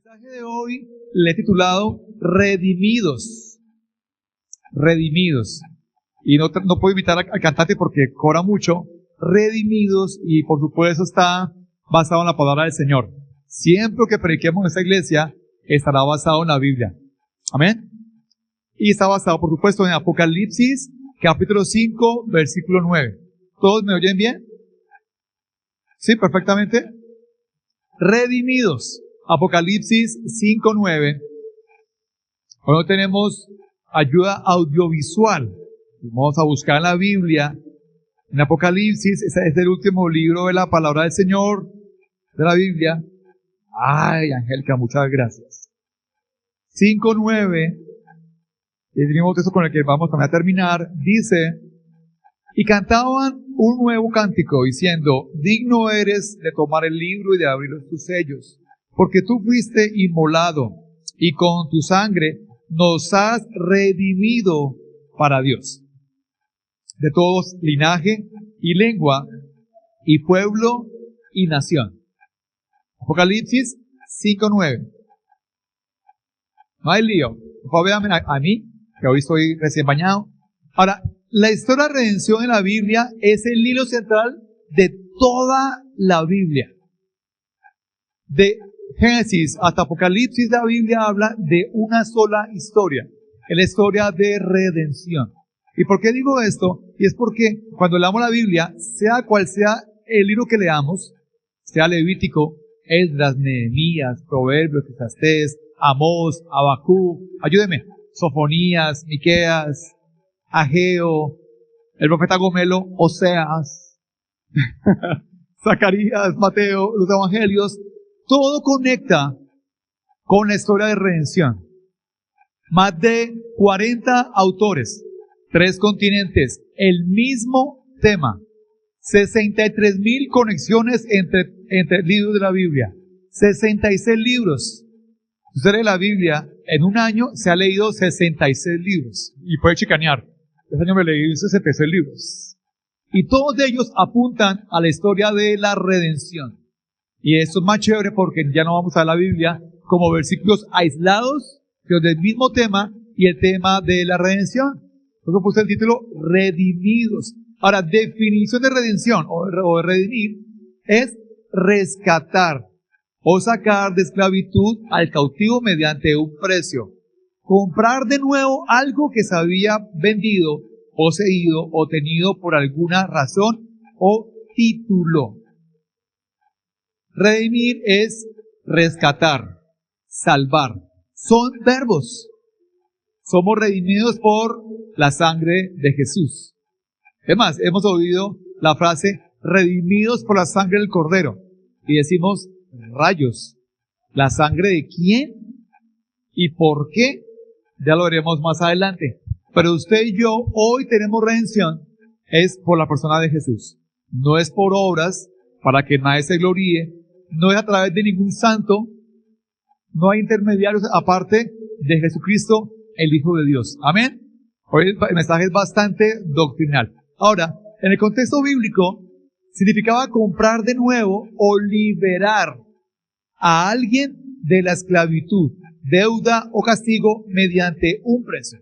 mensaje de hoy le he titulado Redimidos. Redimidos. Y no puedo invitar al cantante porque cobra mucho. Redimidos, y por supuesto está basado en la palabra del Señor. Siempre que prediquemos en esta iglesia estará basado en la Biblia. Amén. Y está basado, por supuesto, en Apocalipsis, capítulo 5, versículo 9. ¿Todos me oyen bien? ¿Sí? Perfectamente. Redimidos. Apocalipsis 5, 9. Hoy no tenemos ayuda audiovisual. Vamos a buscar en la Biblia, en Apocalipsis. Este es el último libro de la palabra del Señor, de la Biblia. Ay, Angélica, muchas gracias. 5, 9. El mismo texto con el que vamos también a terminar, dice: y cantaban un nuevo cántico, diciendo: digno eres de tomar el libro y de abrir tus sellos, porque tú fuiste inmolado, y con tu sangre nos has redimido para Dios, de todos linaje y lengua, y pueblo y nación. Apocalipsis 5:9. No hay lío. Por favor, véanme a mí, que hoy estoy recién bañado. Ahora, la historia de redención en la Biblia es el hilo central de toda la Biblia. De Génesis hasta Apocalipsis, la Biblia habla de una sola historia. Es la historia de redención. ¿Y por qué digo esto? Y es porque cuando leamos la Biblia, sea cual sea el libro que leamos, sea Levítico, Esdras, Nehemías, Proverbios, Eclesiastés, Amós, Habacuc, ayúdeme, Sofonías, Miqueas, Ageo, el profeta Gomelo, Oseas, Zacarías, Mateo, los evangelios, todo conecta con la historia de redención. Más de 40 autores, 3 continentes, el mismo tema, 63,000 conexiones entre libros de la Biblia, 66 libros. Usted lee la Biblia, en un año se ha leído 66 libros, y puede chicanear. Este año me leí 66 libros. Y todos ellos apuntan a la historia de la redención. Y esto es más chévere porque ya no vamos a la Biblia como versículos aislados, pero del mismo tema y el tema de la redención. Por eso puse el título Redimidos. Ahora, definición de redención o de redimir es rescatar o sacar de esclavitud al cautivo mediante un precio. Comprar de nuevo algo que se había vendido, poseído o tenido por alguna razón o título. Redimir es rescatar, salvar. Son verbos. Somos redimidos por la sangre de Jesús. Es más, hemos oído la frase redimidos por la sangre del Cordero. Y decimos, rayos, ¿la sangre de quién? ¿Y por qué? Ya lo veremos más adelante. Pero usted y yo hoy tenemos redención, es por la persona de Jesús. No es por obras, para que nadie se gloríe. No es a través de ningún santo. No hay intermediarios aparte de Jesucristo, el Hijo de Dios. Amén. Hoy el mensaje es bastante doctrinal. Ahora, en el contexto bíblico, significaba comprar de nuevo o liberar a alguien de la esclavitud, deuda o castigo mediante un precio.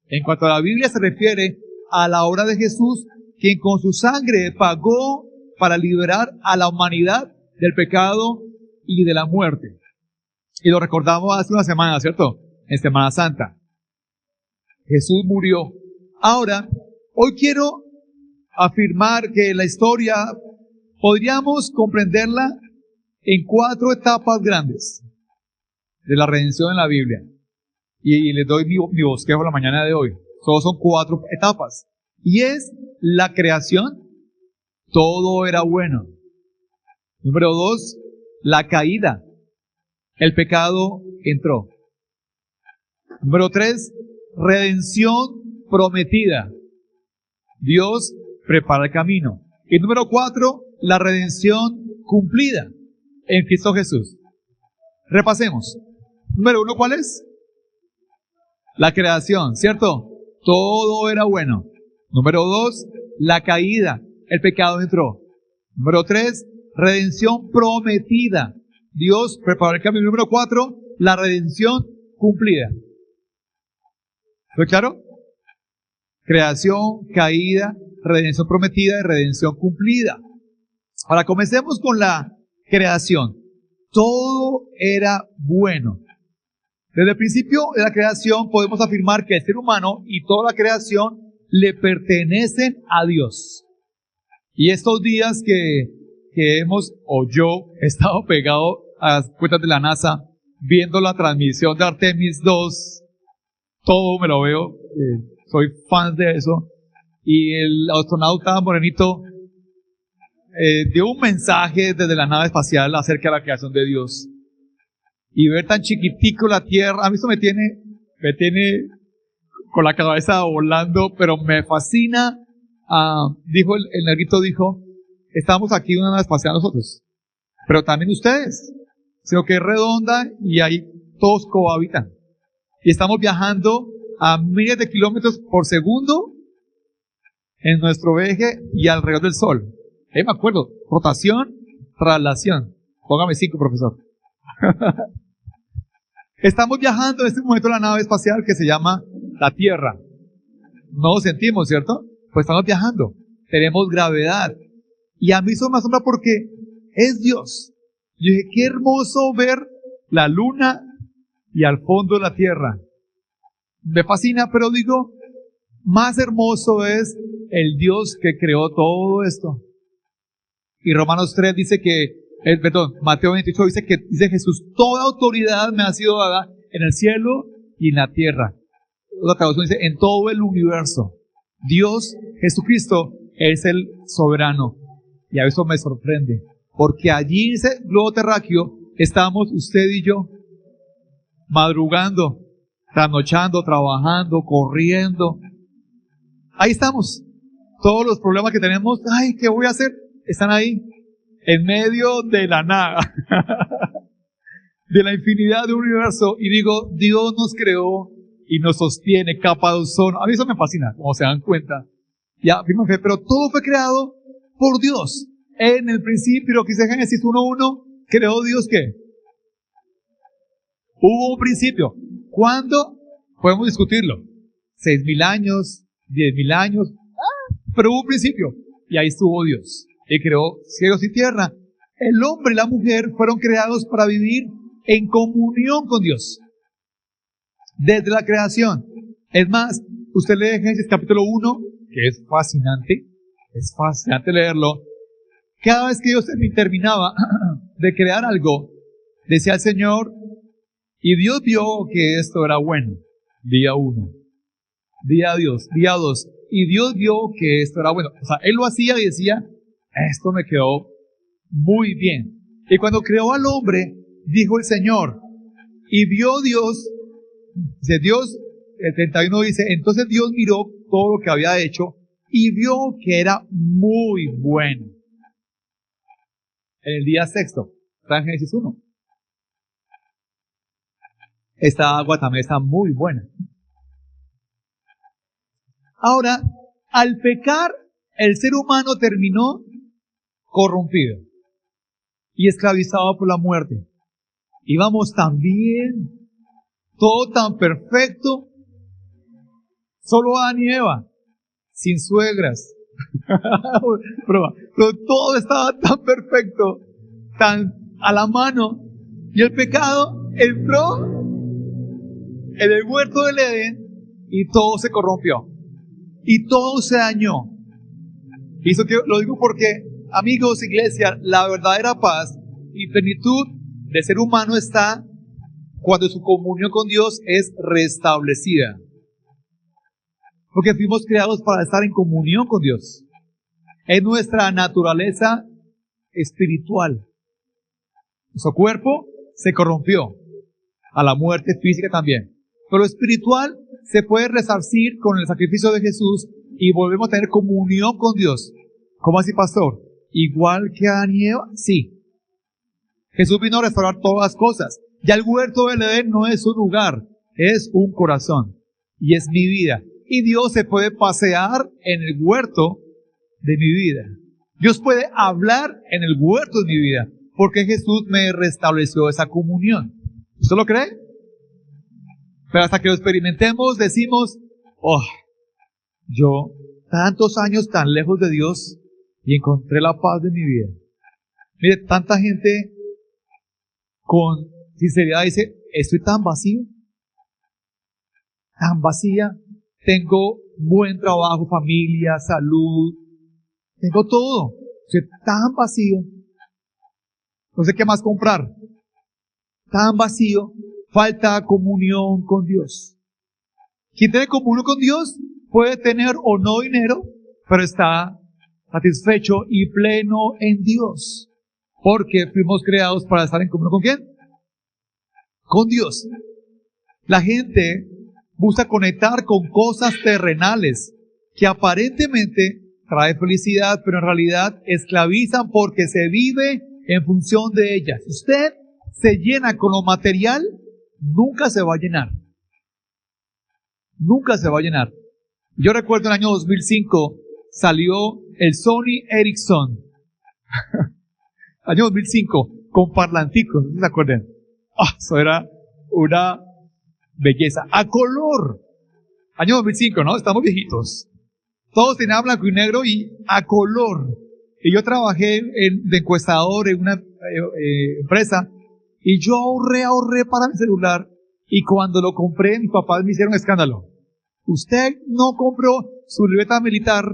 En cuanto a la Biblia se refiere a la obra de Jesús, quien con su sangre pagó para liberar a la humanidad del pecado y de la muerte. Y lo recordamos hace una semana, ¿cierto? En Semana Santa. Jesús murió. Ahora, hoy quiero afirmar que la historia podríamos comprenderla en 4 etapas grandes de la redención en la Biblia. Y les doy mi bosquejo la mañana de hoy. Solo son 4 etapas. Y es la creación. Todo era bueno. Número 2, la caída. El pecado entró. Número 3, redención prometida. Dios prepara el camino. Y número 4, la redención cumplida en Cristo Jesús. Repasemos. Número 1, ¿cuál es? La creación, ¿cierto? Todo era bueno. Número 2, la caída. El pecado entró. Número 3, redención prometida. Dios preparó el camino. Número 4, la redención cumplida. ¿Fue claro? Creación, caída, redención prometida y redención cumplida. Ahora comencemos con la creación. Todo era bueno. Desde el principio de la creación podemos afirmar que el ser humano y toda la creación le pertenecen a Dios. Y estos días que yo he estado pegado a las cuentas de la NASA, viendo la transmisión de Artemis 2, todo me lo veo, soy fan de eso, y el astronauta morenito dio un mensaje desde la nave espacial acerca de la creación de Dios. Y ver tan chiquitico la Tierra, a mí eso me tiene con la cabeza volando, pero me fascina. Dijo el negrito, estamos aquí en una nave espacial nosotros, pero también ustedes, sino que es redonda y ahí todos cohabitan. Y estamos viajando a miles de kilómetros por segundo en nuestro eje y alrededor del Sol. Me acuerdo, rotación, traslación. Póngame 5, profesor. Estamos viajando en este momento en la nave espacial que se llama la Tierra. No lo sentimos, ¿cierto? Pues estamos viajando. Tenemos gravedad. Y a mí eso me asombra porque es Dios. Yo dije, qué hermoso ver la luna y al fondo la Tierra. Me fascina, pero digo, más hermoso es el Dios que creó todo esto. Y Romanos 3 dice Mateo 28 dice Jesús, toda autoridad me ha sido dada en el cielo y en la tierra. Otra traducción dice, en todo el universo. Dios, Jesucristo, es el soberano. Y a eso me sorprende. Porque allí en ese globo terráqueo estamos usted y yo, madrugando, trasnochando, trabajando, corriendo. Ahí estamos. Todos los problemas que tenemos, ¿qué voy a hacer? Están ahí, en medio de la nada, de la infinidad del universo. Y digo, Dios nos creó y nos sostiene, capa de ozono. A mí eso me fascina, como se dan cuenta. Ya, firme fe, pero todo fue creado por Dios. En el principio, lo que dice Génesis 1:1, creó Dios ¿qué? Hubo un principio. ¿Cuándo? Podemos discutirlo. 6,000 años, 10,000 años, pero hubo un principio. Y ahí estuvo Dios. Y creó cielos y tierra. El hombre y la mujer fueron creados para vivir en comunión con Dios. Desde la creación. Es más, usted lee Génesis capítulo 1, que es fascinante leerlo. Cada vez que Dios terminaba de crear algo, decía el Señor, y Dios vio que esto era bueno. Día 1. Día 2. Y Dios vio que esto era bueno. O sea, Él lo hacía y decía, esto me quedó muy bien. Y cuando creó al hombre, dijo el Señor, y vio Dios, el 31 dice, entonces Dios miró todo lo que había hecho y vio que era muy bueno. En el día sexto, está en Génesis 1. Esta agua también está muy buena. Ahora, al pecar, el ser humano terminó corrompido y esclavizado por la muerte. Íbamos tan bien, todo tan perfecto, solo Adán y Eva, sin suegras. Pero todo estaba tan perfecto, tan a la mano, y el pecado entró en el huerto del Edén y todo se corrompió y todo se dañó. Y eso lo digo porque, amigos, iglesia, la verdadera paz y plenitud del ser humano está cuando su comunión con Dios es restablecida. Porque fuimos creados para estar en comunión con Dios. Es nuestra naturaleza espiritual. Nuestro cuerpo se corrompió a la muerte física también. Pero lo espiritual se puede resarcir con el sacrificio de Jesús y volvemos a tener comunión con Dios. ¿Cómo así, pastor? ¿Igual que Adán y Eva? Sí. Jesús vino a restaurar todas las cosas. Ya el huerto del Edén no es un lugar, es un corazón. Y es mi vida. Y Dios se puede pasear en el huerto de mi vida. Dios puede hablar en el huerto de mi vida. porque Jesús me restableció esa comunión. ¿Usted lo cree? Pero hasta que lo experimentemos, decimos, oh, yo tantos años tan lejos de Dios y encontré la paz de mi vida. Mire, tanta gente con sinceridad dice, estoy tan vacío, tan vacía, tengo buen trabajo, familia, salud, tengo todo, estoy tan vacío, no sé qué más comprar, tan vacío, falta comunión con Dios. Quien tiene comunión con Dios puede tener o no dinero, pero está satisfecho y pleno en Dios. Porque fuimos creados para estar en comunión ¿con quién? Con Dios. La gente busca conectar con cosas terrenales que aparentemente trae felicidad, pero en realidad esclavizan porque se vive en función de ellas. Si usted se llena con lo material, nunca se va a llenar. Nunca se va a llenar. Yo recuerdo en el año 2005 salió el Sony Ericsson. Año 2005, con parlanticos, ¿no se acuerdan? Eso era una belleza. A color. Año 2005, ¿no? Estamos viejitos. Todos tenían blanco y negro y a color. Y yo trabajé de encuestador en una empresa y yo ahorré para mi celular. Y cuando lo compré, mis papás me hicieron escándalo. Usted no compró su libreta militar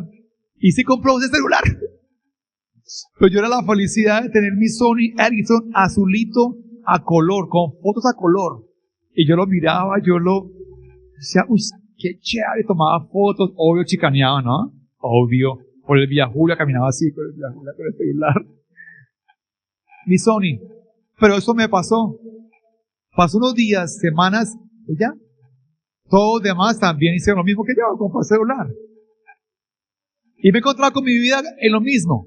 y sí compró ese celular. Pero yo era la felicidad de tener mi Sony Ericsson azulito a color, con fotos a color. Y yo lo miraba, decía, uy, qué chévere, tomaba fotos, obvio chicaneaba, ¿no? Obvio, por el Villa Julia caminaba así, con el Villa Julia, con el celular. Mi Sony. Pero eso me pasó. Pasó unos días, semanas, y ya. Todos los demás también hicieron lo mismo que yo, con el celular. Y me he encontrado con mi vida en lo mismo.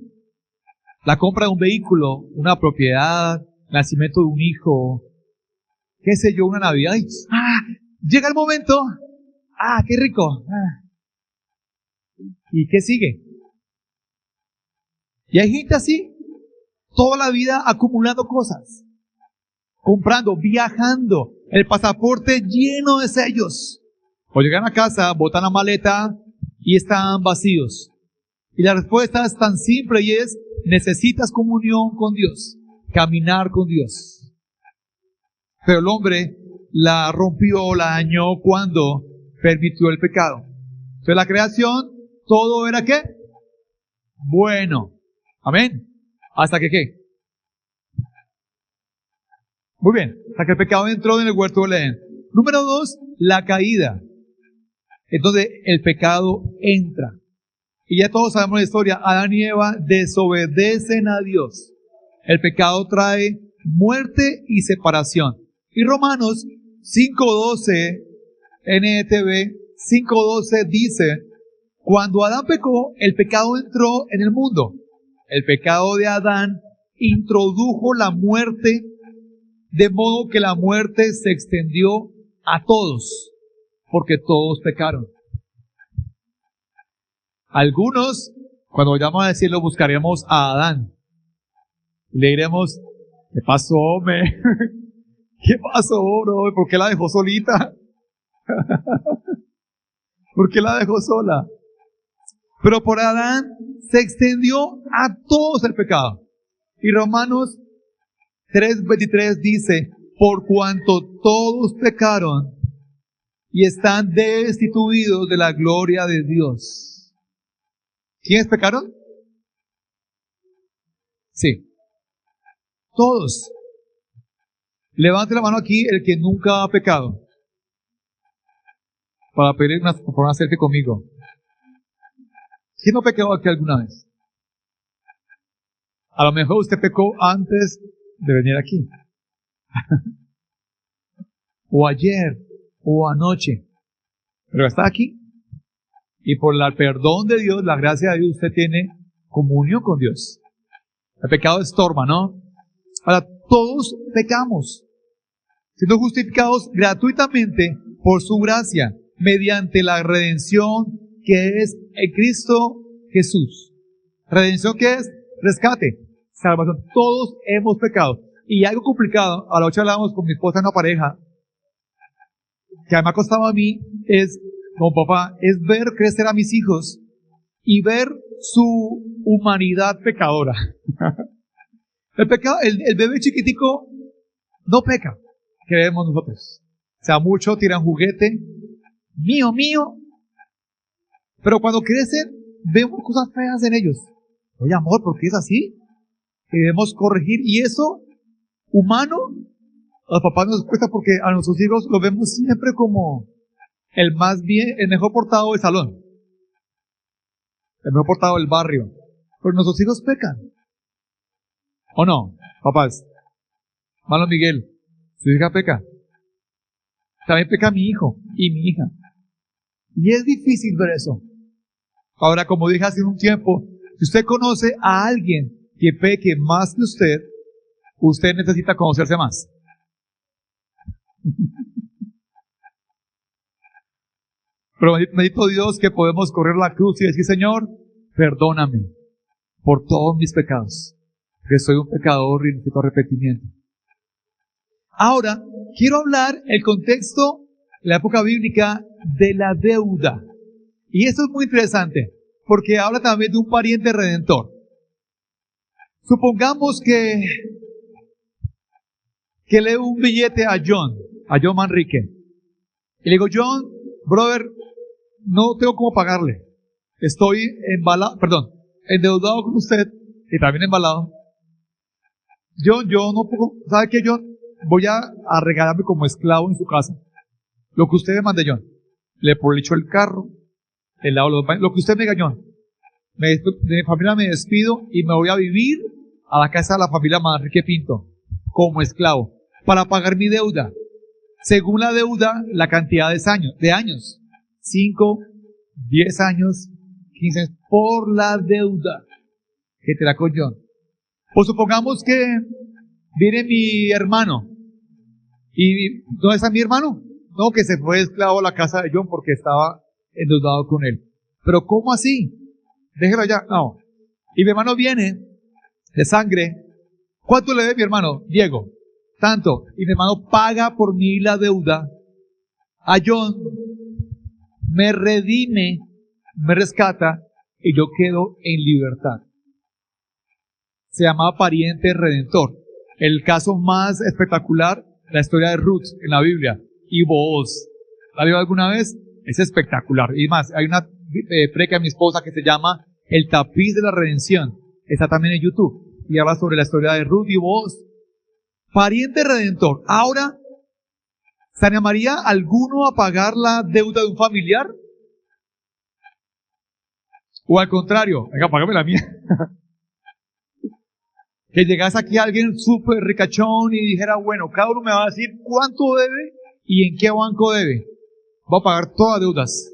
La compra de un vehículo, una propiedad, nacimiento de un hijo, qué sé yo, una Navidad. Y, llega el momento. Qué rico. ¿Y qué sigue? Y hay gente así, toda la vida acumulando cosas, comprando, viajando, el pasaporte lleno de sellos. O llegan a casa, botan la maleta y están vacíos. Y la respuesta es tan simple y es, necesitas comunión con Dios, caminar con Dios. Pero el hombre la rompió, la dañó cuando permitió el pecado. Entonces la creación, todo era ¿qué? Bueno. Amén. ¿Hasta que qué? Muy bien. Hasta que el pecado entró en el huerto del Edén. Número 2, la caída. Entonces el pecado entra. Y ya todos sabemos la historia. Adán y Eva desobedecen a Dios. El pecado trae muerte y separación. Y Romanos 5:12, NTV 5:12 dice, cuando Adán pecó, el pecado entró en el mundo. El pecado de Adán introdujo la muerte, de modo que la muerte se extendió a todos, porque todos pecaron. Algunos, cuando vayamos a decirlo, buscaremos a Adán. Le diremos, ¿qué pasó, hombre? ¿Qué pasó, bro? ¿Por qué la dejó solita? ¿Por qué la dejó sola? Pero por Adán se extendió a todos el pecado. Y Romanos 3:23 dice, por cuanto todos pecaron y están destituidos de la gloria de Dios. ¿Quiénes pecaron? Sí. Todos. Levante la mano aquí el que nunca ha pecado. Para pedir una selfie conmigo. ¿Quién no pecó aquí alguna vez? A lo mejor usted pecó antes de venir aquí. O ayer, o anoche. Pero está aquí. Y por el perdón de Dios, la gracia de Dios, usted tiene comunión con Dios. El pecado estorba, ¿no? Ahora, todos pecamos, siendo justificados gratuitamente por su gracia, mediante la redención que es en Cristo Jesús. ¿Redención qué es? Rescate, salvación. Todos hemos pecado. Y algo complicado, a la noche hablábamos con mi esposa en una pareja, que además costaba a mí, es, como papá, es ver crecer a mis hijos y ver su humanidad pecadora. El bebé chiquitico no peca, creemos nosotros. O sea, mucho tiran juguete, mío, pero cuando crecen, vemos cosas feas en ellos. Oye, amor, ¿por qué es así? Que debemos corregir, y eso, humano, a los papás nos cuesta porque a nuestros hijos los vemos siempre como el mejor portado del salón, el mejor portado del barrio. Pero nuestros hijos pecan. ¿O no, papás? Malo Miguel, su hija peca. También peca mi hijo y mi hija. Y es difícil ver eso. Ahora, como dije hace un tiempo, si usted conoce a alguien que peque más que usted necesita conocerse más. Pero bendito Dios que podemos correr la cruz y decir, Señor, perdóname por todos mis pecados, que soy un pecador y necesito arrepentimiento. Ahora, quiero hablar el contexto, la época bíblica, de la deuda. Y esto es muy interesante, porque habla también de un pariente redentor. Supongamos que le doy un billete a John Manrique. Y le digo, John, brother, no tengo cómo pagarle. Estoy endeudado con usted y también embalado. John, yo no puedo, ¿sabe qué, John? Voy a regalarme como esclavo en su casa. Lo que usted me mande, John. Le policho el carro, el lado de los baños, lo que usted me diga, John. De mi familia me despido y me voy a vivir a la casa de la familia Manrique Pinto como esclavo para pagar mi deuda. Según la deuda, la cantidad de años. 5, 10 años, 15 años, por la deuda que te da con John. Pues supongamos que viene mi hermano. ¿Y dónde está mi hermano? No, que se fue esclavo a la casa de John porque estaba endeudado con él. Pero ¿cómo así? Déjelo allá. No. Y mi hermano viene de sangre. ¿Cuánto le debe mi hermano? Diego. Tanto. Y mi hermano paga por mí la deuda a John, me redime, me rescata y yo quedo en libertad. Se llamaba pariente redentor. El caso más espectacular, la historia de Ruth en la Biblia. Y Booz. ¿La vio alguna vez? Es espectacular. Y más, hay una preca de mi esposa que se llama El tapiz de la redención. Está también en YouTube. Y habla sobre la historia de Ruth y Booz. Pariente redentor. Ahora, ¿se animaría alguno a pagar la deuda de un familiar? O al contrario, venga, págame la mía. Que llegase aquí alguien súper ricachón y dijera, bueno, cada uno me va a decir cuánto debe y en qué banco debe. Va a pagar todas deudas.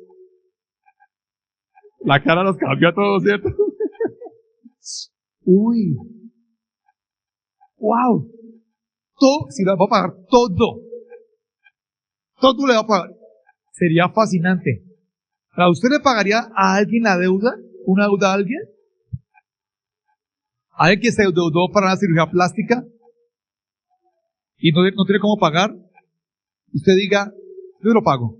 La cara los cambió a todos, ¿cierto? Uy. Wow. Todo, si le va a pagar todo. Todo le va a pagar. Sería fascinante. ¿A usted le pagaría a alguien la deuda? ¿Una deuda a alguien? ¿Alguien que se endeudó para una cirugía plástica y no tiene cómo pagar? Usted diga, yo lo pago.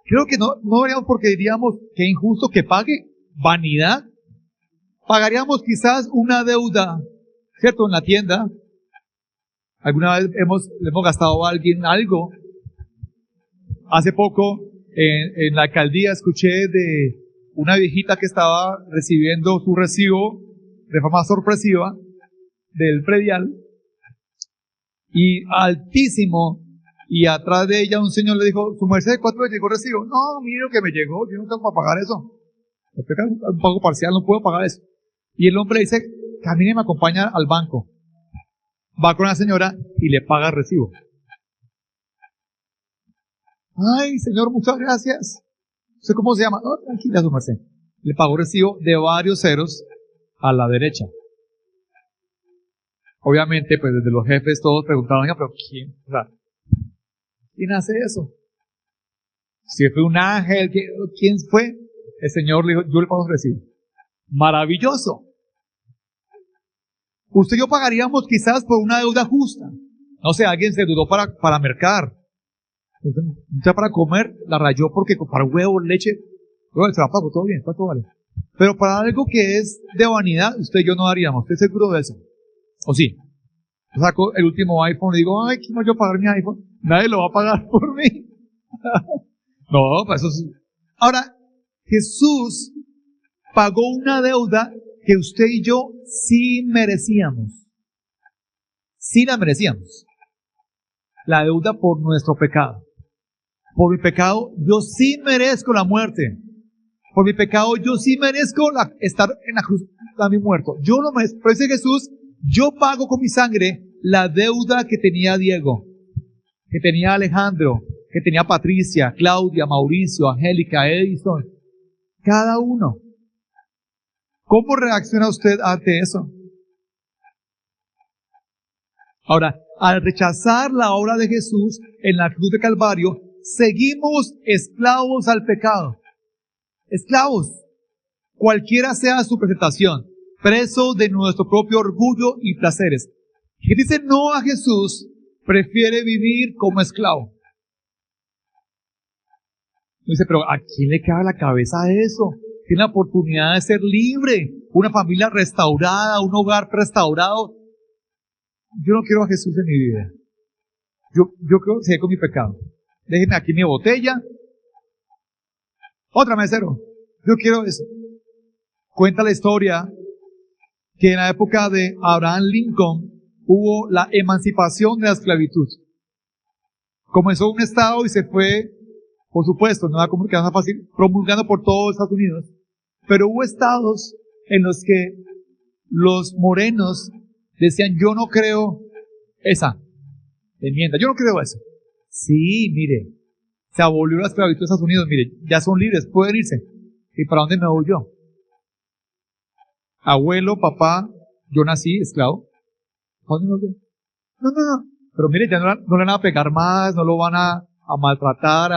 Creo que no veríamos porque diríamos que injusto que pague. Vanidad. Pagaríamos quizás una deuda, ¿cierto? En la tienda. Alguna vez le hemos gastado a alguien algo. Hace poco, en la alcaldía, escuché de una viejita que estaba recibiendo su recibo de forma sorpresiva del predial y altísimo, y atrás de ella un señor le dijo, ¿su merced cuánto le llegó el recibo? No, mire lo que me llegó, yo no tengo para pagar eso. Me pega un pago parcial, no puedo pagar eso. Y el hombre le dice, camine y me acompaña al banco. Va con la señora y le paga el recibo. Ay, señor, muchas gracias. ¿Usted cómo se llama? No, tranquila, su merced. Le pagó recibo de varios ceros a la derecha. Obviamente, pues desde los jefes todos preguntaban, pero ¿quién hace eso? Si fue un ángel, ¿quién fue? El Señor le dijo, yo le pago el recibo. Maravilloso. Usted y yo pagaríamos quizás por una deuda justa. No sé, alguien se dudó para mercar. Ya para comer, la rayó porque comprar huevos, leche. Bueno, se la pago, todo bien, ¿cuánto vale? Pero para algo que es de vanidad, usted y yo no daríamos. ¿Estoy seguro de eso? ¿O sí? Yo saco el último iPhone y digo, ay, ¿quién va yo a pagar mi iPhone? Nadie lo va a pagar por mí. No, pues eso sí. Ahora, Jesús pagó una deuda que usted y yo sí merecíamos. Sí la merecíamos. La deuda por nuestro pecado. Por mi pecado, yo sí merezco la muerte. Por mi pecado, yo sí merezco estar en la cruz, también muerto. Yo lo merezco. Pero dice Jesús, yo pago con mi sangre la deuda que tenía Diego, que tenía Alejandro, que tenía Patricia, Claudia, Mauricio, Angélica, Edison. Cada uno. ¿Cómo reacciona usted ante eso? Ahora, al rechazar la obra de Jesús en la cruz de Calvario, seguimos esclavos al pecado. Esclavos, cualquiera sea su presentación, presos de nuestro propio orgullo y placeres. Quien dice no a Jesús, prefiere vivir como esclavo. Dice, pero ¿a quién le cabe la cabeza eso? Tiene la oportunidad de ser libre, una familia restaurada, un hogar restaurado. Yo no quiero a Jesús en mi vida. Yo quiero seguir con mi pecado. Déjenme aquí mi botella. Otra mesero. Yo quiero eso. Cuenta la historia que en la época de Abraham Lincoln hubo la emancipación de la esclavitud. Comenzó un estado y se fue, por supuesto, no era comunicación fácil, promulgando por todo Estados Unidos. Pero hubo estados en los que los morenos decían, yo no creo esa enmienda, yo no creo eso. Sí, mire, se abolió la esclavitud de Estados Unidos, mire, ya son libres, pueden irse. ¿Y para dónde me voy yo? Abuelo, papá, yo nací esclavo. ¿Para dónde me voy yo? No. Pero mire, ya no le van a pegar más, no lo van a maltratar,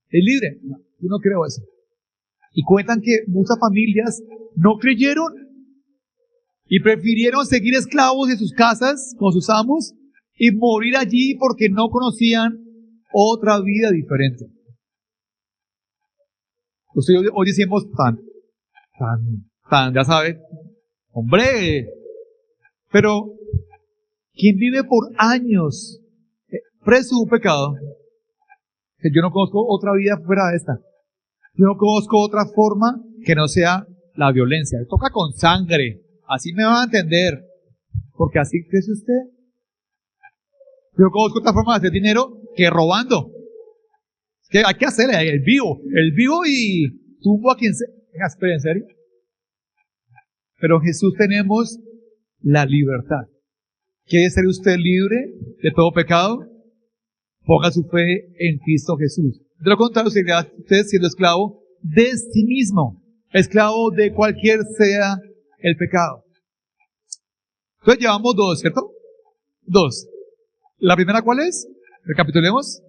es libre. No, yo no creo eso. Y cuentan que muchas familias no creyeron y prefirieron seguir esclavos de sus casas con sus amos y morir allí porque no conocían otra vida diferente. Entonces hoy decimos ya sabe, hombre, pero quien vive por años preso de un pecado, que yo no conozco otra vida fuera de esta, yo no conozco otra forma que no sea la violencia. Toca con sangre, así me va a entender, porque así crece usted. Yo no conozco otra forma de hacer dinero que robando. Es que hay que hacerle el vivo y tumbo a quien se... Espera, ¿en serio? Pero en Jesús tenemos la libertad. ¿Quiere ser usted libre de todo pecado? Ponga su fe en Cristo Jesús. De lo contrario, seguirá usted siendo esclavo de sí mismo, esclavo de cualquier sea el pecado. Entonces llevamos dos, ¿cierto? Dos. ¿La primera cuál es? Recapitulemos.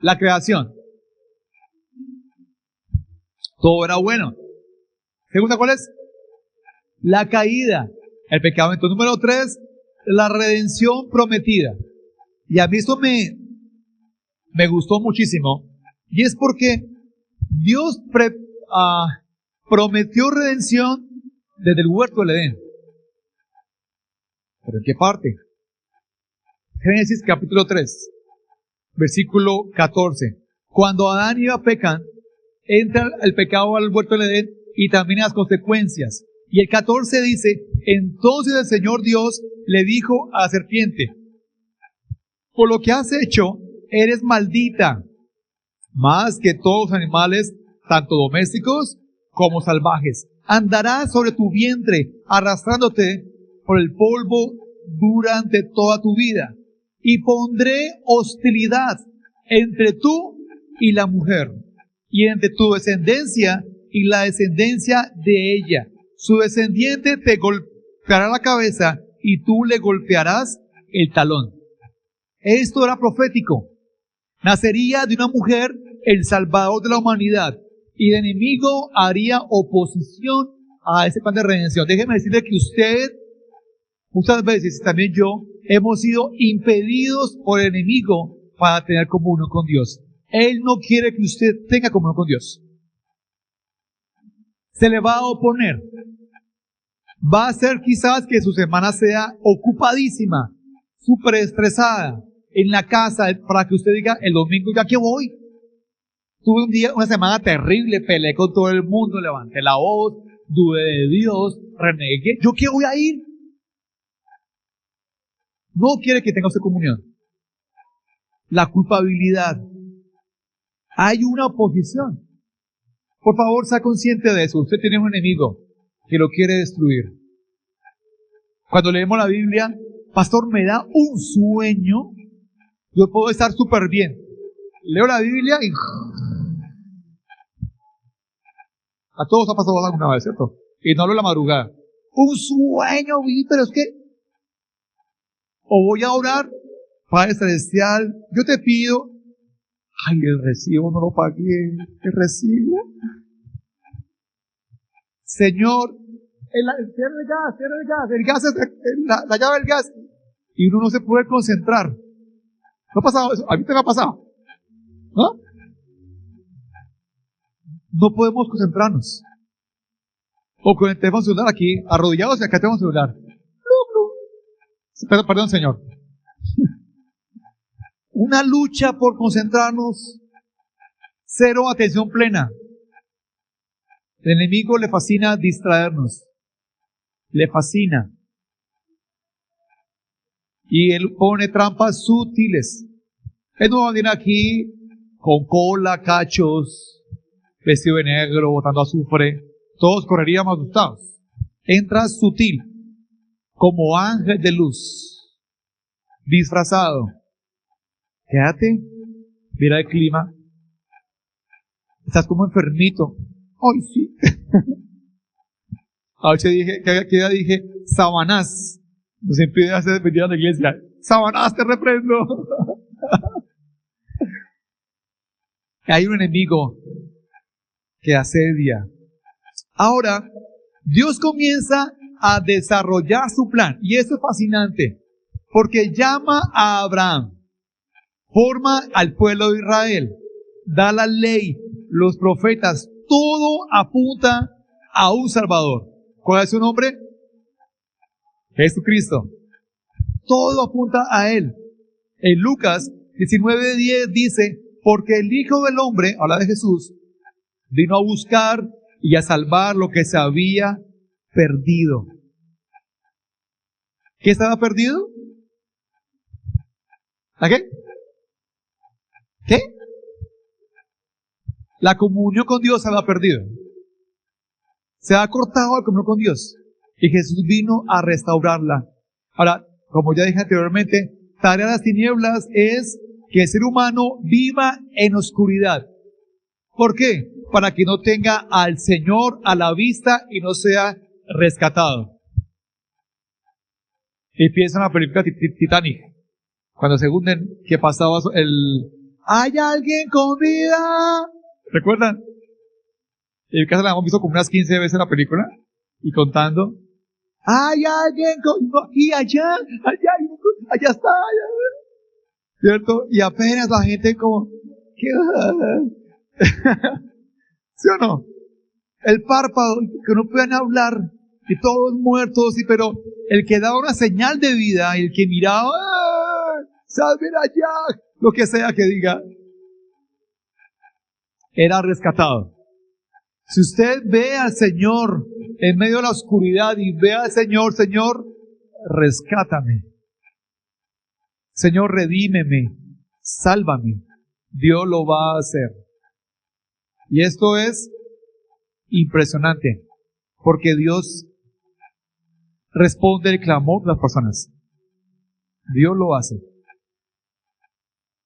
La creación. Todo era bueno. Segunda, ¿cuál es? La caída, el pecado. Entonces, número 3, la redención prometida. Y a mí esto me gustó muchísimo. Y es porque Dios prometió redención desde el huerto del Edén. ¿Pero en qué parte? Génesis capítulo 3, versículo 14. Cuando Adán y Eva pecan, entra el pecado al huerto del Edén y también las consecuencias. Y el 14 dice, entonces el Señor Dios le dijo a la serpiente, por lo que has hecho, eres maldita, más que todos los animales, tanto domésticos como salvajes. Andarás sobre tu vientre, arrastrándote por el polvo durante toda tu vida. Y pondré hostilidad entre tú y la mujer, y entre tu descendencia y la descendencia de ella. Su descendiente te golpeará la cabeza y tú le golpearás el talón. Esto era profético. Nacería de una mujer el Salvador de la humanidad, y el enemigo haría oposición a ese plan de redención. Déjeme decirle que usted, muchas veces, y también yo, hemos sido impedidos por el enemigo para tener comunión con Dios. Él no quiere que usted tenga comunión con Dios. Se le va a oponer. Va a hacer quizás que su semana sea ocupadísima, súper estresada, en la casa, para que usted diga, el domingo ya que voy. Tuve una semana terrible, peleé con todo el mundo, levanté la voz, dudé de Dios, renegué. ¿Yo qué voy a ir? No quiere que tenga usted comunión. La culpabilidad. Hay una oposición. Por favor, sea consciente de eso. Usted tiene un enemigo que lo quiere destruir. Cuando leemos la Biblia, pastor, me da un sueño. Yo puedo estar súper bien. Leo la Biblia y a todos ha pasado alguna vez, ¿cierto? Y no hablo de la madrugada. Un sueño, pero es que o voy a orar, Padre Celestial, yo te pido, ay, el recibo no lo pagué, el recibo. Señor, cierra el gas es la llave del gas. Y uno no se puede concentrar. ¿No ha pasado eso? ¿A mí te me ha pasado? ¿No? No podemos concentrarnos. O con el teléfono celular aquí, arrodillados y acá tenemos celular. Perdón, Señor. Una lucha por concentrarnos. Cero atención plena. El enemigo le fascina distraernos. Le fascina. Y él pone trampas sutiles. Él no va a venir aquí con cola, cachos, vestido de negro, botando azufre. Todos correríamos asustados. Entra sutil, como ángel de luz, disfrazado. Quédate, mira el clima. Estás como enfermito. Ay, sí. A veces dije, Sabanás. Nos impide hacer venir a la iglesia. Sabanás, te reprendo. Hay un enemigo que asedia. Ahora, Dios comienza a desarrollar su plan. Y eso es fascinante. Porque llama a Abraham. Forma al pueblo de Israel. Da la ley, los profetas. Todo apunta a un Salvador. ¿Cuál es su nombre? Jesucristo. Todo apunta a Él. En Lucas 19:10 dice, porque el Hijo del Hombre, habla de Jesús, vino a buscar y a salvar lo que se había perdido. ¿Qué estaba perdido? ¿A qué? ¿Qué? La comunión con Dios se había perdido. Se ha cortado la comunión con Dios. Y Jesús vino a restaurarla. Ahora, como ya dije anteriormente, tarea de las tinieblas es que el ser humano viva en oscuridad. ¿Por qué? Para que no tenga al Señor a la vista y no sea rescatado. Y piensa en la película Titanic. Cuando se hunden, que pasaba ¿hay alguien con vida? ¿Recuerdan? En mi casa la hemos visto como unas 15 veces la película. Y contando. ¿Hay alguien con aquí, allá está? ¿Cierto? Y apenas la gente como, ¿qué? ¿Sí o no? El párpado, que no puedan hablar, y todos muertos, pero el que daba una señal de vida, el que miraba, salven allá, lo que sea que diga, era rescatado. Si usted ve al Señor en medio de la oscuridad y ve al Señor, Señor, rescátame. Señor, redímeme, sálvame. Dios lo va a hacer. Y esto es impresionante, porque Dios responde el clamor de las personas. Dios lo hace.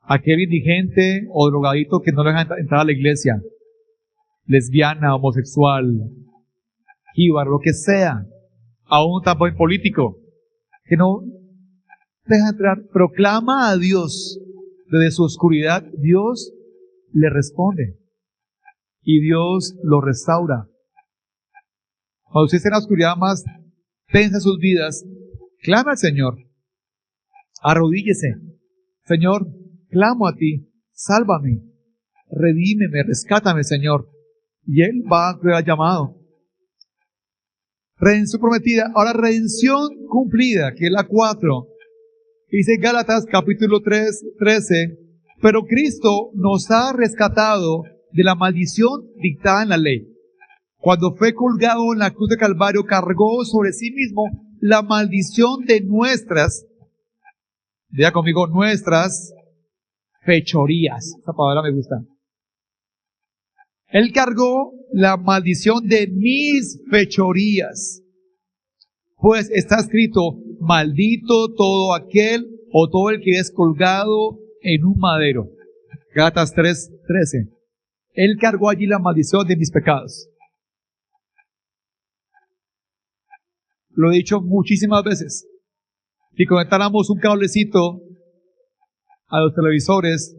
Aquel indigente o drogadito que no le deja entrar a la iglesia, lesbiana, homosexual, jíbaro, lo que sea, aún tampoco político, que no deja entrar, proclama a Dios desde su oscuridad, Dios le responde y Dios lo restaura. Cuando usted esté en la oscuridad más tensa de sus vidas, clame al Señor. Arrodíllese. Señor, clamo a ti. Sálvame. Redímeme, rescátame, Señor. Y Él va a hacer el llamado. Redención prometida. Ahora, redención cumplida, que es la 4. Dice Gálatas capítulo 13. Pero Cristo nos ha rescatado de la maldición dictada en la ley. Cuando fue colgado en la cruz de Calvario, cargó sobre sí mismo la maldición de nuestras, diga conmigo, nuestras fechorías. Esa palabra me gusta. Él cargó la maldición de mis fechorías. Pues está escrito, maldito todo aquel o todo el que es colgado en un madero. Gálatas 3:13. Él cargó allí la maldición de mis pecados. Lo he dicho muchísimas veces. Si conectáramos un cablecito a los televisores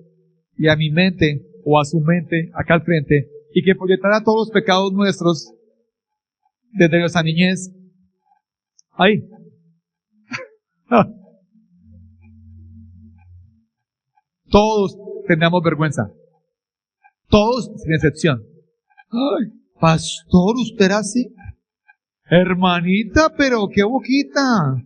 y a mi mente o a su mente acá al frente y que proyectara todos los pecados nuestros desde nuestra niñez, ahí. Todos tendríamos vergüenza. Todos sin excepción. Ay, pastor, ¿usted era así? Hermanita, pero qué boquita.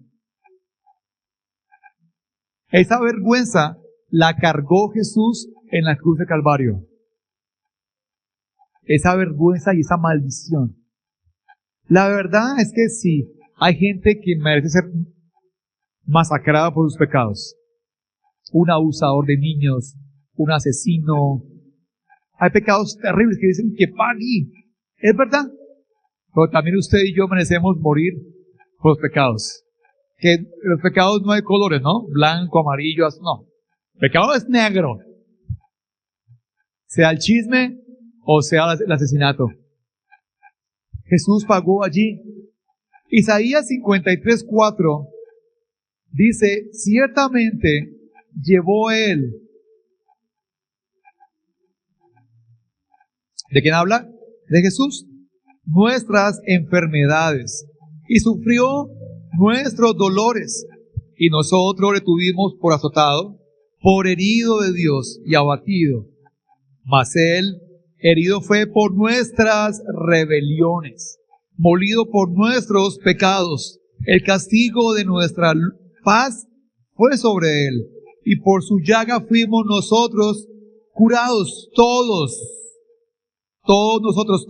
Esa vergüenza la cargó Jesús en la cruz de Calvario. Esa vergüenza y esa maldición. La verdad es que sí, hay gente que merece ser masacrada por sus pecados. Un abusador de niños, un asesino. Hay pecados terribles que dicen que pague. Es verdad. Pero también usted y yo merecemos morir por los pecados. Que los pecados no hay colores, ¿no? Blanco, amarillo, no. Pecado es negro. Sea el chisme o sea el asesinato. Jesús pagó allí. Isaías 53:4 dice, ciertamente llevó Él. ¿De quién habla? De Jesús. Nuestras enfermedades y sufrió nuestros dolores y nosotros le tuvimos por azotado, por herido de Dios y abatido. Mas Él herido fue por nuestras rebeliones, molido por nuestros pecados. El castigo de nuestra paz fue sobre Él y por su llaga fuimos nosotros curados. Todos nosotros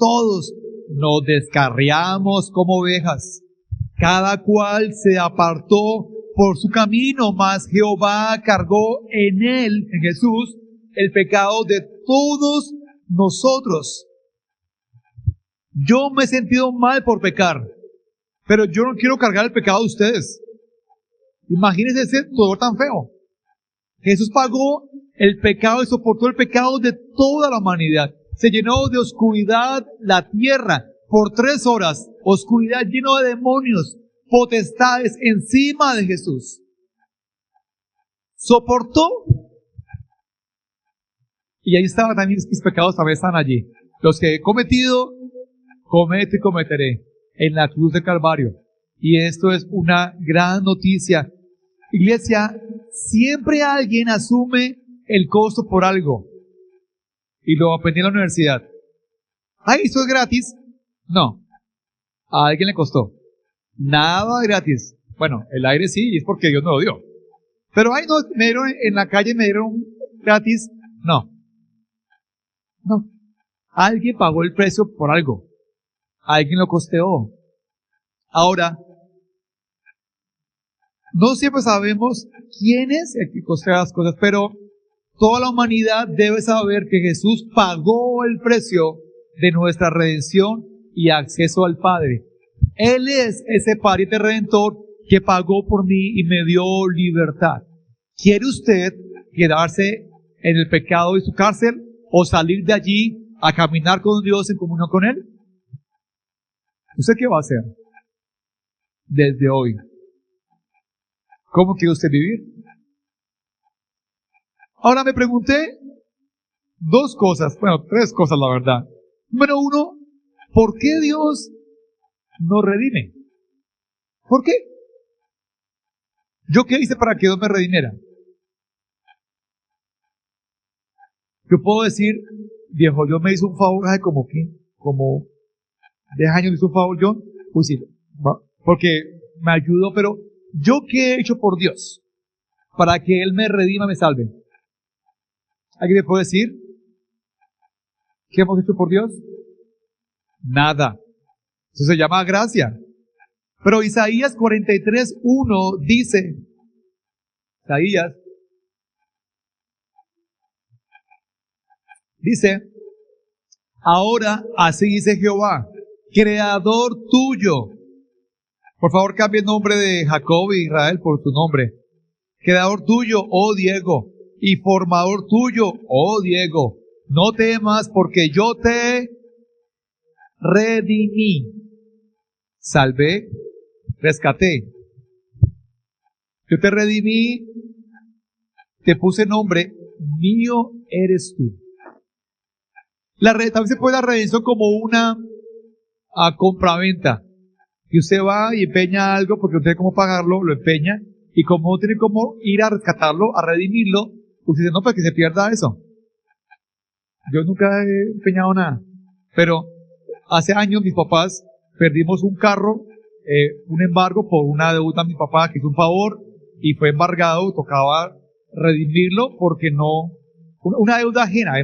nos descarriamos como ovejas, cada cual se apartó por su camino, mas Jehová cargó en él, en Jesús, el pecado de todos nosotros. Yo me he sentido mal por pecar, pero yo no quiero cargar el pecado de ustedes. Imagínense ese dolor tan feo. Jesús pagó el pecado y soportó el pecado de toda la humanidad. Se llenó de oscuridad la tierra por 3 horas. Oscuridad lleno de demonios, potestades encima de Jesús. Soportó. Y ahí estaban también mis pecados, también están allí. Los que he cometido, cometo y cometeré en la cruz de Calvario. Y esto es una gran noticia. Iglesia, siempre alguien asume el costo por algo. Y lo aprendí en la universidad. Ay, ¿esto es gratis? No. A alguien le costó. Nada gratis. Bueno, el aire sí, y es porque Dios me lo dio. Pero ay, no, me dieron en la calle, me dieron gratis. No. No. Alguien pagó el precio por algo. Alguien lo costeó. Ahora, no siempre sabemos quién es el que costea las cosas, pero toda la humanidad debe saber que Jesús pagó el precio de nuestra redención y acceso al Padre. Él es ese pariente redentor que pagó por mí y me dio libertad. ¿Quiere usted quedarse en el pecado de su cárcel o salir de allí a caminar con Dios en comunión con Él? ¿Usted qué va a hacer desde hoy? ¿Cómo quiere usted vivir? Ahora me pregunté 2 cosas, bueno, 3 cosas la verdad. Número 1, ¿por qué Dios nos redime. ¿Por qué? ¿Yo qué hice para que Dios me redimiera? Yo puedo decir, viejo, Dios me hizo un favor hace como 10 años me hizo un favor yo, pues sí, porque me ayudó, pero ¿yo qué he hecho por Dios para que Él me redima, me salve? ¿Alguien me puede decir qué hemos hecho por Dios? Nada. Eso se llama gracia. Pero Isaías 43:1 dice, Isaías dice, ahora así dice Jehová, creador tuyo. Por favor, cambie el nombre de Jacob y Israel por tu nombre. Creador tuyo, oh Diego, y formador tuyo, oh Diego. No temas porque yo te redimí, salvé, rescaté. Yo te redimí, te puse nombre, mío eres tú. También se puede la redención como una compraventa. Que usted va y empeña algo porque no tiene cómo pagarlo, lo empeña, y como no tiene cómo ir a rescatarlo, a redimirlo, usted dice, no, para que se pierda eso. Yo nunca he empeñado nada, pero hace años mis papás perdimos un carro, un embargo por una deuda a mi papá que hizo un favor, y fue embargado, tocaba redimirlo porque no, una deuda ajena,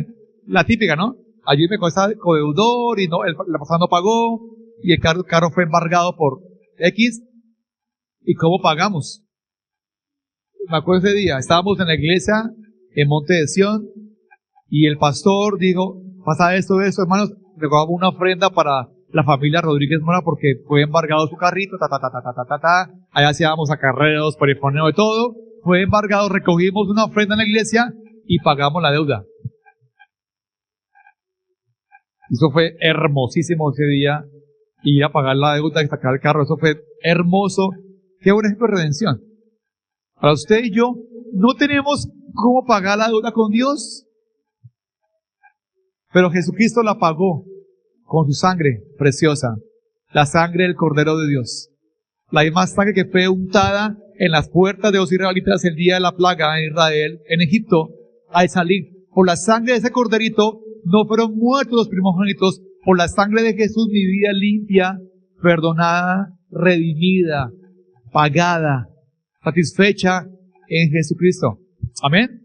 la típica, ¿no? Ayúdeme con ese codeudor y no, la persona no pagó y el carro fue embargado por X. ¿Y cómo pagamos? Me acuerdo ese día, estábamos en la iglesia en Monte de Sión y el pastor dijo, pasa esto, hermanos, recogamos una ofrenda para la familia Rodríguez Mora porque fue embargado su carrito, allá hacíamos acarreos, perifoneo de todo, fue embargado, recogimos una ofrenda en la iglesia y pagamos la deuda. Eso fue hermosísimo ese día, ir a pagar la deuda y sacar el carro, eso fue hermoso. Qué buen ejemplo de redención. Para usted y yo, no tenemos cómo pagar la deuda con Dios, pero Jesucristo la pagó con su sangre preciosa, la sangre del Cordero de Dios. La misma sangre que fue untada en las puertas de los israelitas el día de la plaga en Israel, en Egipto, al salir. Por la sangre de ese corderito, no fueron muertos los primogénitos. Por la sangre de Jesús, mi vida limpia, perdonada, redimida, pagada, satisfecha en Jesucristo. Amén.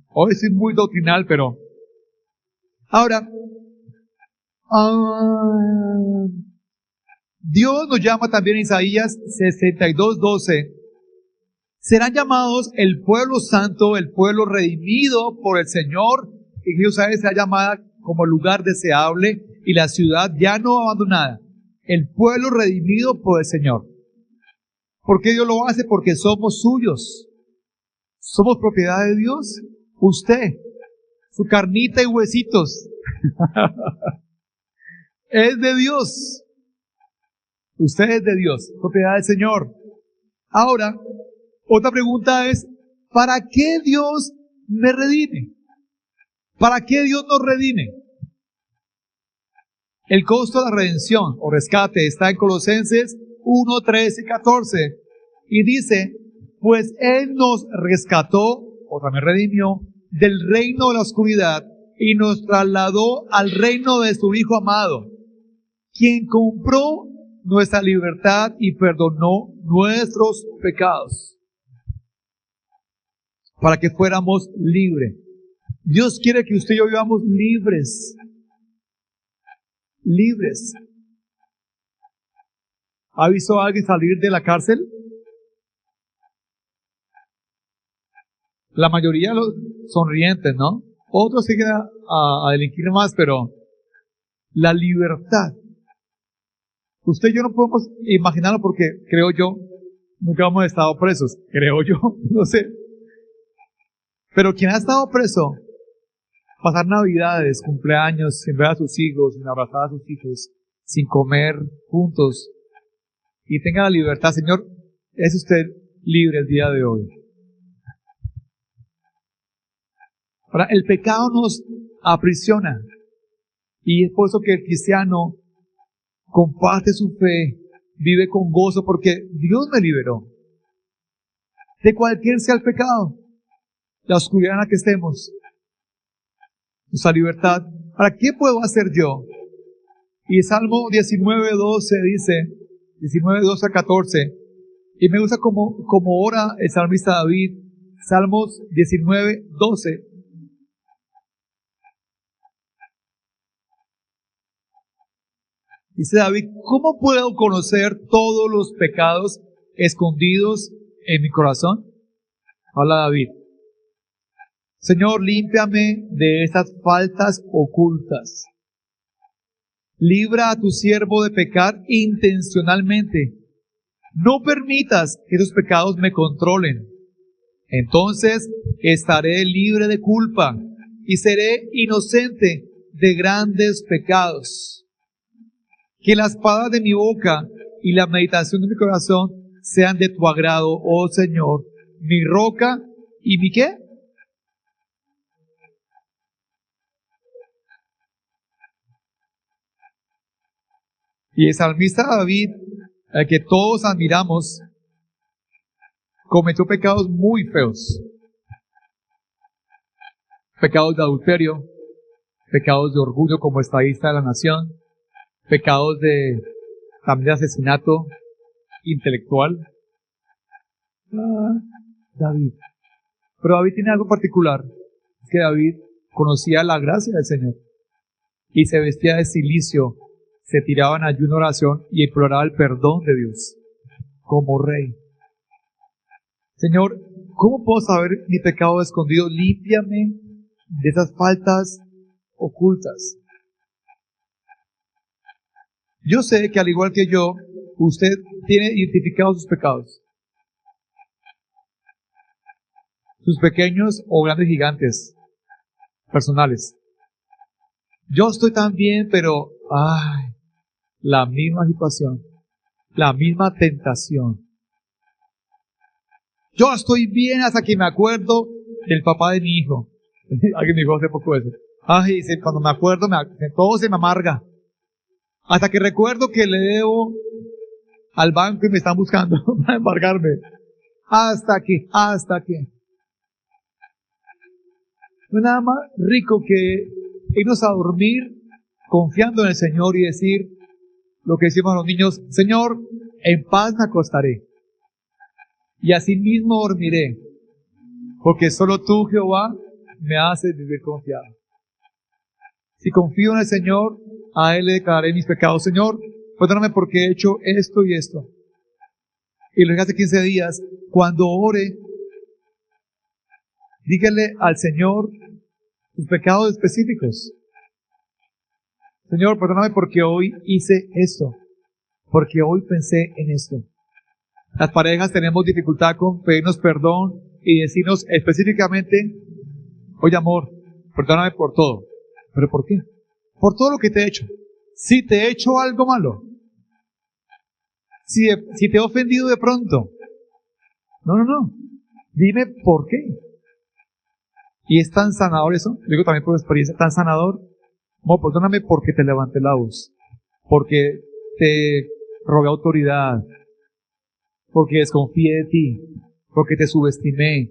Hoy soy muy doctrinal, pero ahora, Dios nos llama también en Isaías 62:12. Serán llamados el pueblo santo, el pueblo redimido por el Señor, y Jerusalén será llamada como lugar deseable y la ciudad ya no abandonada. El pueblo redimido por el Señor. ¿Por qué Dios lo hace? Porque somos suyos. Somos propiedad de Dios. Usted, su carnita y huesitos, es de Dios. Usted es de Dios, propiedad del Señor. Ahora, otra pregunta es, ¿para qué Dios me redime? ¿Para qué Dios nos redime? El costo de la redención o rescate está en Colosenses 1, 13 y 14. Y dice, pues Él nos rescató, o también redimió, del reino de la oscuridad y nos trasladó al reino de su Hijo amado, quien compró nuestra libertad y perdonó nuestros pecados, para que fuéramos libres. Dios quiere que usted y yo vivamos libres. Libres. ¿Ha visto a alguien salir de la cárcel? La mayoría los sonrientes, ¿no? Otros siguen a delinquir más, pero la libertad. Usted y yo no podemos imaginarlo porque, creo yo, nunca hemos estado presos. Creo yo, no sé. Pero quien ha estado preso, pasar navidades, cumpleaños, sin ver a sus hijos, sin abrazar a sus hijos, sin comer juntos, y tenga la libertad, Señor, es usted libre el día de hoy. Ahora, el pecado nos aprisiona, y es por eso que el cristiano, comparte su fe, vive con gozo porque Dios me liberó de cualquier sea el pecado, la oscuridad en la que estemos, nuestra libertad. ¿Para qué puedo hacer yo? Y Salmo 19:12 dice, 19:12 a 14, y me gusta como ora el salmista David, Salmos 19:12. Dice David, ¿cómo puedo conocer todos los pecados escondidos en mi corazón? Habla David. Señor, límpiame de estas faltas ocultas. Libra a tu siervo de pecar intencionalmente. No permitas que esos pecados me controlen. Entonces estaré libre de culpa y seré inocente de grandes pecados. Que las palabras de mi boca y la meditación de mi corazón sean de tu agrado, oh Señor, mi roca y mi ¿qué? Y el salmista David, al que todos admiramos, cometió pecados muy feos. Pecados de adulterio, pecados de orgullo como estadista de la nación, pecados también de asesinato intelectual. David. Pero David tiene algo particular, es que David conocía la gracia del Señor y se vestía de cilicio, se tiraba en ayuno, oración y imploraba el perdón de Dios como rey. Señor, ¿cómo puedo saber mi pecado escondido? Límpiame de esas faltas ocultas. Yo sé que al igual que yo, usted tiene identificados sus pecados. Sus pequeños o grandes gigantes personales. Yo estoy tan bien, pero la misma situación, la misma tentación. Yo estoy bien hasta que me acuerdo del papá de mi hijo. Alguien me dijo hace poco eso. Cuando me acuerdo, todo se me amarga. Hasta que recuerdo que le debo al banco y me están buscando para embargarme. Hasta que. No es nada más rico que irnos a dormir confiando en el Señor y decir lo que decimos los niños: Señor, en paz me acostaré y así mismo dormiré, porque solo tú, Jehová, me haces vivir confiado. Si confío en el Señor, a Él le declararé mis pecados. Señor, perdóname porque he hecho esto y esto. Y lo dije hace 15 días, cuando ore, dígale al Señor sus pecados específicos. Señor, perdóname porque hoy hice esto, porque hoy pensé en esto. Las parejas tenemos dificultad con pedirnos perdón y decirnos específicamente: oye, amor, perdóname por todo. ¿Pero por qué? Por todo lo que te he hecho. Si te he hecho algo malo, si te he ofendido de pronto, no, dime por qué. Y es tan sanador eso, lo digo también por experiencia, tan sanador. No, perdóname porque te levanté la voz, porque te rogué autoridad, porque desconfié de ti, porque te subestimé,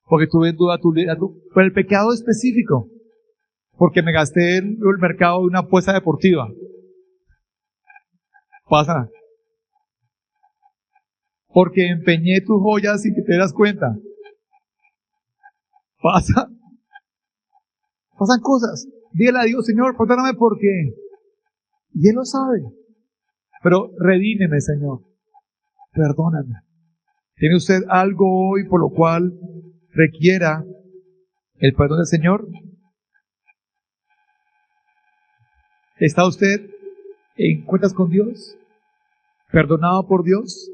porque tuve en duda tu liderazgo, por el pecado específico, porque me gasté en el mercado de una apuesta deportiva. Pasa. Porque empeñé tus joyas sin que te das cuenta. Pasa. Pasan cosas. Dígale a Dios: Señor, perdóname porque. Y Él lo sabe. Pero redímeme, Señor. Perdóname. ¿Tiene usted algo hoy por lo cual requiera el perdón del Señor? ¿Está usted en cuentas con Dios? ¿Perdonado por Dios?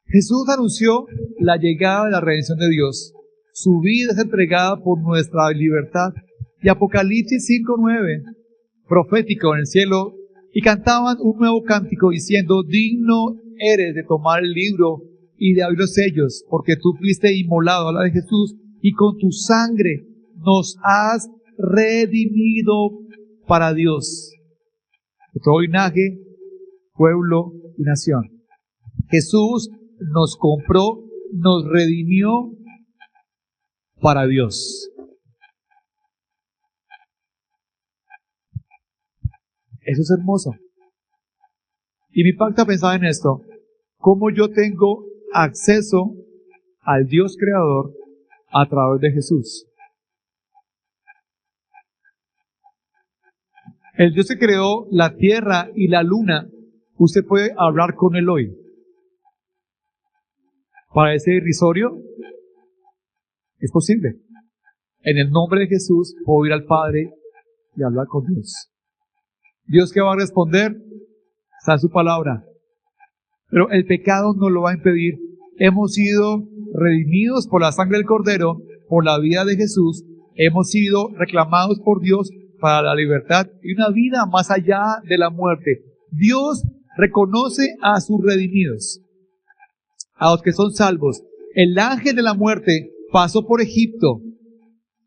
Jesús anunció la llegada de la redención de Dios. Su vida es entregada por nuestra libertad. Y Apocalipsis 5:9, profético en el cielo, y cantaban un nuevo cántico diciendo: digno eres de tomar el libro y de abrir los sellos, porque tú fuiste inmolado, habla de Jesús, y con tu sangre nos has redimido para Dios, de todo linaje, pueblo y nación. Jesús nos compró, nos redimió para Dios. Eso es hermoso. Y me impacta pensar en esto, cómo yo tengo acceso al Dios creador a través de Jesús. El Dios que creó la tierra y la luna, usted puede hablar con Él hoy. ¿Parece irrisorio? Es posible. En el nombre de Jesús puedo ir al Padre y hablar con Dios. Dios que va a responder, está en su palabra. Pero el pecado no lo va a impedir. Hemos sido redimidos por la sangre del Cordero, por la vida de Jesús. Hemos sido reclamados por Dios para la libertad y una vida más allá de la muerte. Dios reconoce a sus redimidos, a los que son salvos. El ángel de la muerte pasó por Egipto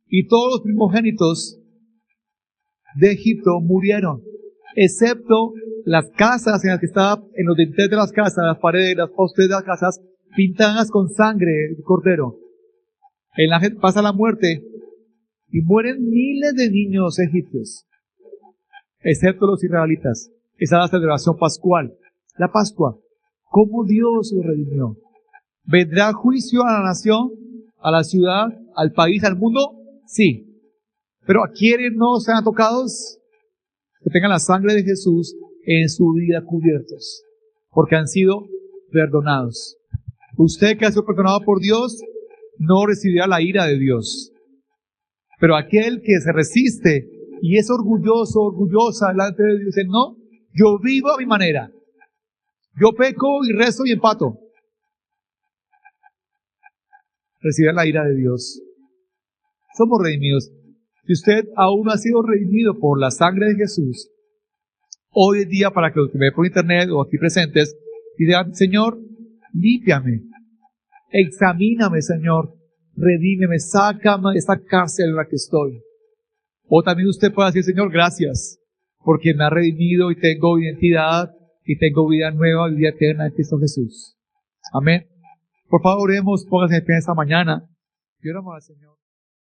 y todos los primogénitos de Egipto murieron, excepto las casas en las que estaban, en los dinteles de las casas, las paredes, las postes de las casas, pintadas con sangre de cordero. El ángel pasa la muerte y mueren miles de niños egipcios, excepto los israelitas. Esa es la celebración pascual, la Pascua. ¿Cómo Dios los redimió? ¿Vendrá juicio a la nación, a la ciudad, al país, al mundo? Sí. Pero ¿a quienes no sean tocados? Que tengan la sangre de Jesús en su vida cubiertos, porque han sido perdonados. Usted que ha sido perdonado por Dios, no recibirá la ira de Dios. Pero aquel que se resiste y es orgulloso, orgullosa delante de Dios, dice, no, yo vivo a mi manera. Yo peco y rezo y empato. Recibe la ira de Dios. Somos redimidos. Si usted aún no ha sido redimido por la sangre de Jesús, hoy es día para que los que me ven por internet o aquí presentes digan, Señor, límpiame, examíname, Señor, redímeme, sácame de esta cárcel en la que estoy. O también usted puede decir, Señor, gracias, porque me ha redimido y tengo identidad y tengo vida nueva, vida eterna en Cristo Jesús. Amén. Por favor, oremos, pónganse de pie esta mañana y oramos al Señor.